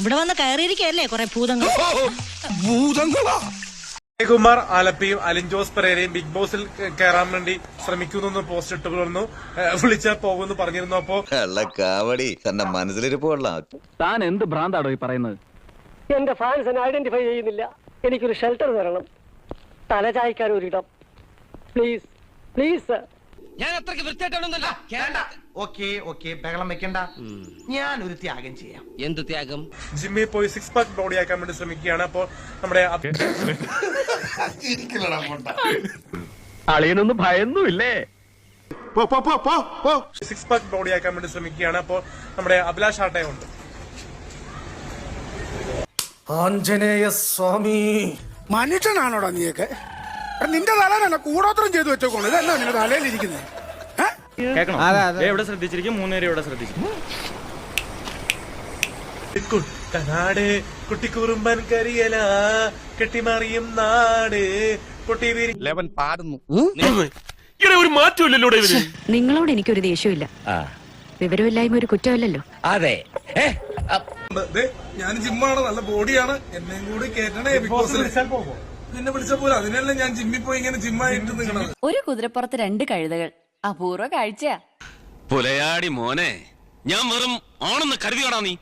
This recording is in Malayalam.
ഇവിടെ വന്ന് കയറിയിരിക്കല്ലേ കുറെ ഭൂതങ്ങൾ. കുമാർ ആലപ്പിയും അലിൻ ജോസ് പെരേരയും ബിഗ് ബോസിൽ കയറാൻ വേണ്ടി ശ്രമിക്കുന്നു പോസ്റ്റ് ഇട്ട് വന്നു. വിളിച്ചാൽ പോകുമെന്ന് പറഞ്ഞിരുന്നു. അപ്പോ കാവടി തന്റെ മനസ്സിലിരിപ്പുള്ള താൻ എന്ത് ഭ്രാന്താടോ ഈ പറയുന്നത്? എന്റെ ഫാൻസിനെ ഐഡന്റിഫൈ ചെയ്യുന്നില്ല. എനിക്കൊരു ഷെൽട്ടർ തരണം, തലചായ്ക്കാൻ ഒരിടം, പ്ലീസ് പ്ലീസ് സർ. ഞാൻ അത്രയ്ക്ക് വൃത്തിയായിട്ടൊന്നുമല്ല. ഓക്കെ ബഹളം വെക്കണ്ട, ഞാൻ ഒരു ത്യാഗം ചെയ്യാം. എന്ത് ത്യാഗം? ജിമ്മിൽ പോയി 6 പാക്ക് ബോഡി ആക്കാൻ വേണ്ടി ശ്രമിക്കുകയാണ്. അപ്പോൾ നമ്മുടെ അളിയനൊന്നും ഭയന്നുമില്ലേ? 6 പാക്ക് ബോഡി ആക്കാൻ വേണ്ടി ശ്രമിക്കുകയാണ്. അപ്പോൾ നമ്മുടെ അഭിലാഷ് ആട്ടയുണ്ട്. ആഞ്ജനേയ സ്വാമി, മനുഷ്യനാണോടാ നീയൊക്കെ? നിന്റെ തല കൂടോത്രം ചെയ്തു വെച്ചോക്കോളൂ. ഇതല്ല നിന്റെ തലയിലിരിക്കുന്നത്. എവിടെ ശ്രദ്ധിച്ചിരിക്കും? 3 പേര് ഇവിടെ ശ്രദ്ധിച്ചിരിക്കും. കുട്ടനാട് കുട്ടിക്കുറുമ്പൻ കരിയല കെട്ടിമറിയും നാട് പൊട്ടി പാടുന്നു. ഒരു മാറ്റമില്ലല്ലോ. നിങ്ങളോട് എനിക്കൊരു ദേഷ്യമില്ല. വിവരമില്ലായ്മ ഒരു കുറ്റമല്ലല്ലോ. അതെ, ഞാൻ ജിമ്മാണ്, നല്ല ബോഡിയാണ്. എന്നെയും കൂടി കേട്ടണേ ബിഗ് ബോസിൽ. പിന്നെ വിളിച്ച പോലെ അതിനല്ലേ ഞാൻ ജിമ്മിൽ പോയി ഇങ്ങനെ ജിമ്മായിട്ട് നിൽക്കണത്. ഒരു കുതിരപ്പുറത്ത് 2 കഴുതകൾ, അപൂർവ കാഴ്ചയാ. പുലയാടി മോനെ, ഞാൻ വെറും ആണെന്ന് കരുതിയാടാ നീ.